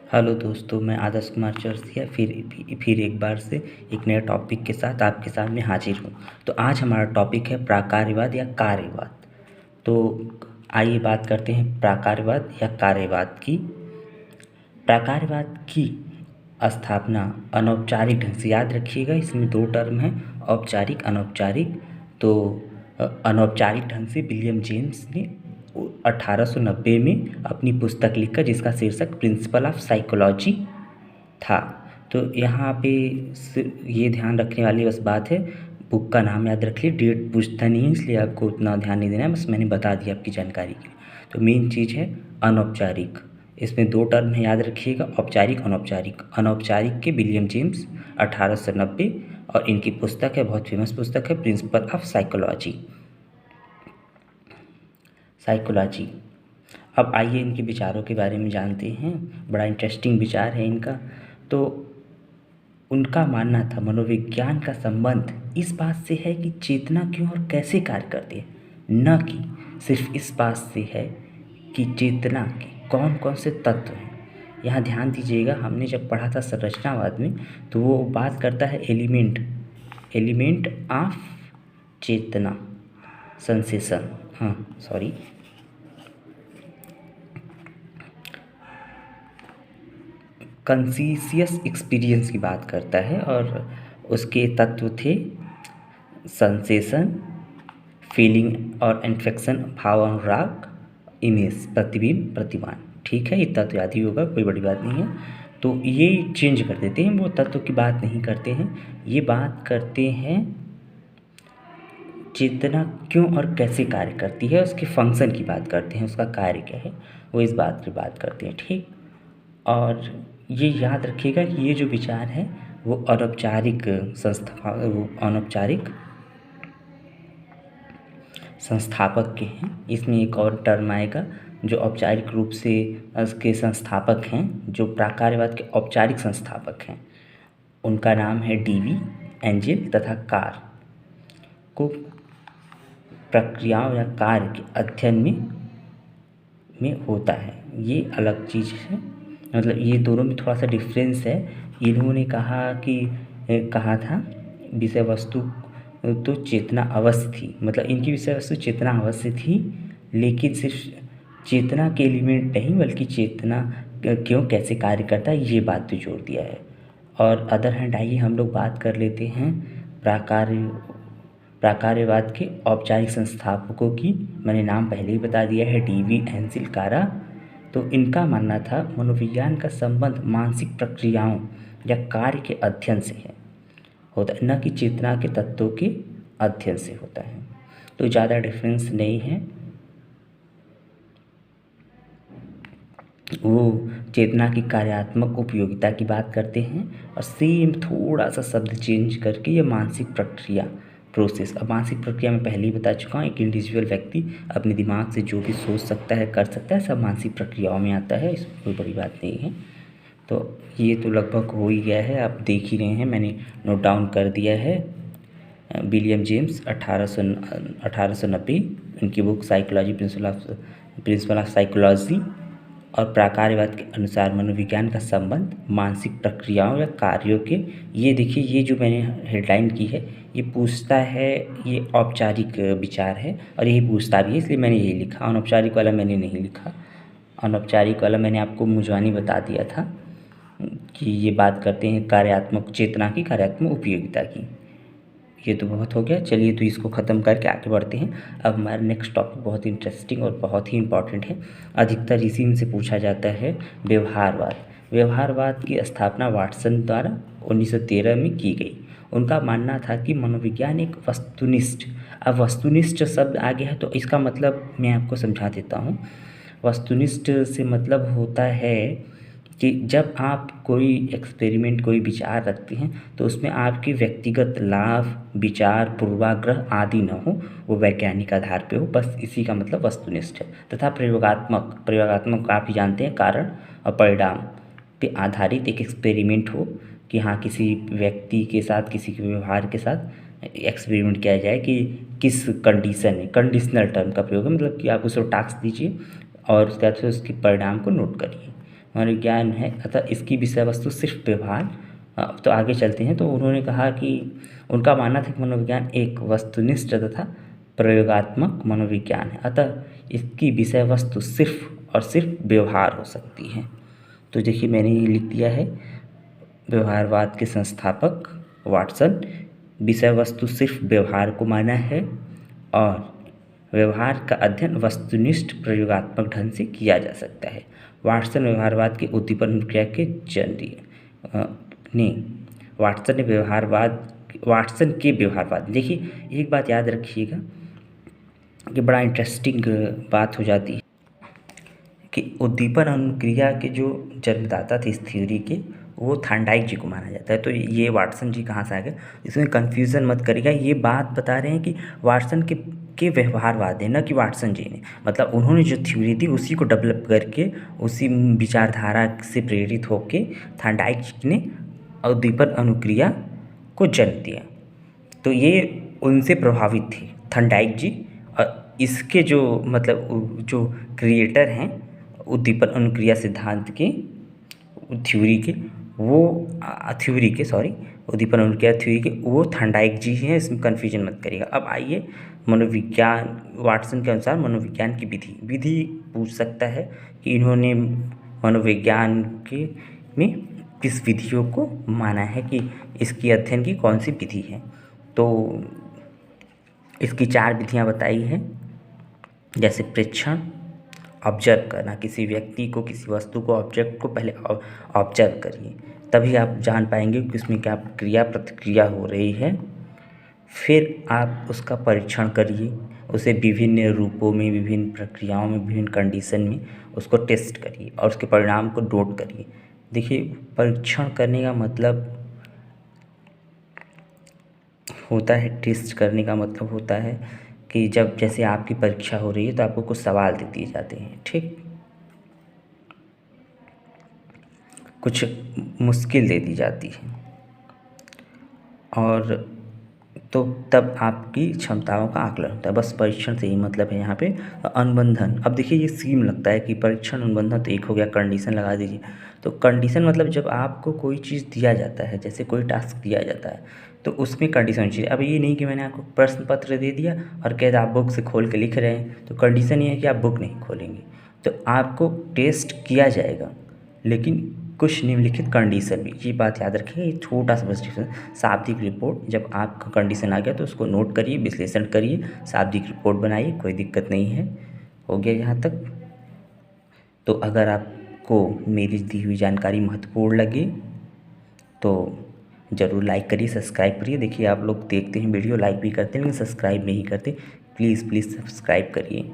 Hello दोस्तों, मैं आदर्श कुमार चौरसिया फिर एक बार से एक नए टॉपिक के साथ आपके सामने हाजिर हूँ। तो आज हमारा टॉपिक है प्राकार्यवाद या कार्यवाद। तो आइए बात करते हैं प्राकार्यवाद या कार्यवाद की। प्राकार्यवाद की स्थापना अनौपचारिक ढंग से, याद रखिएगा इसमें दो टर्म हैं, औपचारिक अनौपचारिक। तो अनौपचारिक ढंग से विलियम जेम्स ने 1890 में अपनी पुस्तक लिखकर, जिसका शीर्षक प्रिंसिपल ऑफ साइकोलॉजी था। तो यहाँ पे ये ध्यान रखने वाली बस बात है, बुक का नाम याद रख लीजिए, डेट पूछता नहीं है इसलिए आपको उतना ध्यान नहीं देना है, बस मैंने बता दिया आपकी जानकारी के लिए। तो मेन चीज़ है अनौपचारिक, इसमें दो टर्म है याद रखिएगा, औपचारिक अनौपचारिक। अनौपचारिक के विलियम जेम्स 1890, और इनकी पुस्तक है, बहुत फेमस पुस्तक है, प्रिंसिपल ऑफ साइकोलॉजी। अब आइए इनके विचारों के बारे में जानते हैं। बड़ा इंटरेस्टिंग विचार है इनका। तो उनका मानना था मनोविज्ञान का संबंध इस बात से है कि चेतना क्यों और कैसे कार्य करती है, न कि सिर्फ इस बात से है कि चेतना के कौन कौन से तत्व हैं। यहाँ ध्यान दीजिएगा, हमने जब पढ़ा था संरचनावाद में, तो वो बात करता है एलिमेंट ऑफ चेतना, सेंसेशन, कॉन्शियस एक्सपीरियंस की बात करता है। और उसके तत्व थे सेंसेशन, फीलिंग और इन्फेक्शन, भाव अनुराग, इमेज प्रतिबिंब प्रतिमान। ठीक है, ये तत्व याद ही होगा, कोई बड़ी बात नहीं है। तो ये चेंज कर देते हैं, वो तत्व की बात नहीं करते हैं, ये बात करते हैं चेतना क्यों और कैसे कार्य करती है, उसके फंक्शन की बात करते हैं, उसका कार्य क्या है, वो इस बात की बात करते हैं। ठीक, और ये याद रखिएगा कि ये जो विचार है वो अनौपचारिक संस्थापक के हैं। इसमें एक और टर्म आएगा जो औपचारिक रूप से उसके संस्थापक हैं, जो प्राकार्यवाद के औपचारिक संस्थापक हैं, उनका नाम है डीवी, एंजेल तथा कार को प्रक्रियाओं या कार्य के अध्ययन में होता है। ये अलग चीज़ है, मतलब ये दोनों में थोड़ा सा डिफरेंस है। इन्होंने कहा था विषय वस्तु तो चेतना अवश्य थी, मतलब इनकी विषय वस्तु चेतना अवश्य थी, लेकिन सिर्फ चेतना के एलिमेंट नहीं बल्कि चेतना क्यों कैसे कार्य करता है, ये बात पे जोर दिया है। और अदर हैंड आइए हम लोग बात कर लेते हैं प्राकार्यवाद के औपचारिक संस्थापकों की। मैंने नाम पहले ही बता दिया है, डीवी, एंजेल, कारा। तो इनका मानना था मनोविज्ञान का संबंध मानसिक प्रक्रियाओं या कार्य के अध्ययन से होता है, न कि चेतना के तत्वों के अध्ययन से होता है। तो ज़्यादा डिफरेंस नहीं है। वो चेतना की कार्यात्मक उपयोगिता की बात करते हैं, और सेम थोड़ा सा शब्द चेंज करके ये मानसिक प्रक्रिया प्रोसेस। अब मानसिक प्रक्रिया में पहले ही बता चुका हूँ, एक इंडिविजुअल व्यक्ति अपने दिमाग से जो भी सोच सकता है कर सकता है, सब मानसिक प्रक्रियाओं में आता है, इसमें कोई बड़ी बात नहीं है। तो ये तो लगभग हो ही गया है, आप देख ही रहे हैं, मैंने नोट डाउन कर दिया है। विलियम जेम्स 1890, उनकी book psychology, principle of psychology. और प्राकार्यवाद के अनुसार मनोविज्ञान का संबंध मानसिक प्रक्रियाओं या कार्यों के, ये देखिए, ये जो मैंने हेडलाइन की है ये पूछता है, ये औपचारिक विचार है और यही पूछता भी है, इसलिए मैंने यही लिखा, अनौपचारिक वाला मैंने नहीं लिखा। अनौपचारिक वाला मैंने आपको मुजवानी बता दिया था कि ये बात करते हैं कार्यात्मक चेतना की, कार्यात्मक उपयोगिता की। ये तो बहुत हो गया, चलिए तो इसको ख़त्म करके आगे बढ़ते हैं। अब हमारा नेक्स्ट टॉपिक बहुत इंटरेस्टिंग और बहुत ही इम्पॉर्टेंट है, अधिकतर इसी में से पूछा जाता है, व्यवहारवाद। व्यवहारवाद की स्थापना वाटसन द्वारा 1913 में की गई। उनका मानना था कि मनोविज्ञान एक वस्तुनिष्ठ, अब वस्तुनिष्ठ शब्द आ गया है तो इसका मतलब मैं आपको समझा देता हूँ। वस्तुनिष्ठ से मतलब होता है कि जब आप कोई एक्सपेरिमेंट, कोई विचार रखते हैं तो उसमें आपके व्यक्तिगत लाभ, विचार, पूर्वाग्रह आदि न हो, वो वैज्ञानिक आधार पे हो, बस इसी का मतलब वस्तुनिष्ठ है। तथा प्रयोगात्मक आप ही जानते हैं, कारण और परिणाम पे आधारित एक एक्सपेरिमेंट हो, कि हाँ किसी व्यक्ति के साथ, किसी के व्यवहार के साथ एक्सपेरिमेंट किया जाए कि किस कंडीशन में, कंडीशनल टर्म का प्रयोग है, मतलब कि आप उसको टास्क दीजिए और उसके बाद फिर उसके परिणाम को नोट करिए, मनोविज्ञान है, अतः इसकी विषय वस्तु सिर्फ व्यवहार। अब तो आगे चलते हैं। तो उन्होंने कहा कि उनका मानना था कि मनोविज्ञान एक वस्तुनिष्ठ तथा प्रयोगात्मक मनोविज्ञान है, अतः इसकी विषय वस्तु सिर्फ और सिर्फ व्यवहार हो सकती है। तो देखिए मैंने ये लिख दिया है, व्यवहारवाद के संस्थापक वाटसन, विषय वस्तु सिर्फ व्यवहार को माना है और व्यवहार का अध्ययन वस्तुनिष्ठ प्रयोगात्मक ढंग से किया जा सकता है। वाटसन व्यवहारवाद के उद्दीपन प्रक्रिया के जनक ने वाटसन के व्यवहारवाद। देखिए एक बात याद रखिएगा कि बड़ा इंटरेस्टिंग बात हो जाती है कि उद्दीपन अनुक्रिया के जो जन्मदाता थे इस थ्योरी के, वो थॉर्नडाइक जी को माना जाता है। तो ये वाटसन जी कहाँ से आ गए, इसमें कन्फ्यूज़न मत करिएगा। ये बात बता रहे हैं कि वाटसन के व्यवहारवाद है, न कि वाटसन जी ने, मतलब उन्होंने जो थ्योरी दी उसी को डेवलप करके उसी विचारधारा से प्रेरित होकर थॉर्नडाइक जी ने उद्दीपन अनुक्रिया को जन्म दिया। तो ये उनसे प्रभावित थे थॉर्नडाइक जी, और इसके जो मतलब जो क्रिएटर हैं उद्दीपन अनुक्रिया सिद्धांत के थ्योरी के, वो उद्दीपन अनुक्रिया थ्योरी के वो थॉर्नडाइक जी हैं, इसमें कन्फ्यूजन मत करिएगा। अब आइए मनोविज्ञान, वाटसन के अनुसार मनोविज्ञान की विधि पूछ सकता है कि इन्होंने मनोविज्ञान के में किस विधियों को माना है, कि इसकी अध्ययन की कौन सी विधि है। तो इसकी 4 विधियाँ बताई हैं, जैसे प्रेक्षण, ऑब्जर्व करना, किसी व्यक्ति को, किसी वस्तु को, ऑब्जेक्ट को पहले ऑब्जर्व करिए, तभी आप जान पाएंगे कि उसमें क्या क्रिया प्रतिक्रिया हो रही है। फिर आप उसका परीक्षण करिए, उसे विभिन्न रूपों में, विभिन्न प्रक्रियाओं में, विभिन्न कंडीशन में उसको टेस्ट करिए और उसके परिणाम को नोट करिए। देखिए परीक्षण करने का मतलब होता है, टेस्ट करने का मतलब होता है कि जब जैसे आपकी परीक्षा हो रही है तो आपको कुछ सवाल दे दिए जाते हैं, ठीक, कुछ मुश्किल दे दी जाती है, और तो तब आपकी क्षमताओं का आकलन होता है। बस परीक्षण से ही मतलब है यहाँ पे। अनुबंधन, अब देखिए ये सेम लगता है कि परीक्षण अनुबंधन तो एक हो गया, कंडीशन लगा दीजिए। तो कंडीशन मतलब जब आपको कोई चीज़ दिया जाता है, जैसे कोई टास्क दिया जाता है, तो उसमें कंडीशन चाहिए। अब ये नहीं कि मैंने आपको प्रश्न पत्र दे दिया और कह दिया आप बुक से खोल के लिख रहे हैं, तो कंडीशन ये है कि आप बुक नहीं खोलेंगे। तो आपको टेस्ट किया जाएगा, लेकिन कुछ निम्नलिखित कंडीशन में, ये बात याद रखिएगा। ये छोटा सा डिस्क्रिप्शन, शाब्दिक रिपोर्ट, जब आपका कंडीशन आ गया तो उसको नोट करिए, विश्लेषण करिए, शाब्दिक रिपोर्ट बनाइए, कोई दिक्कत नहीं है। हो गया यहाँ तक। तो अगर आपको मेरी दी हुई जानकारी महत्वपूर्ण लगे तो ज़रूर लाइक करिए, सब्सक्राइब करिए। देखिए आप लोग देखते हैं वीडियो, लाइक भी करते हैं लेकिन सब्सक्राइब नहीं करते, प्लीज़ सब्सक्राइब करिए।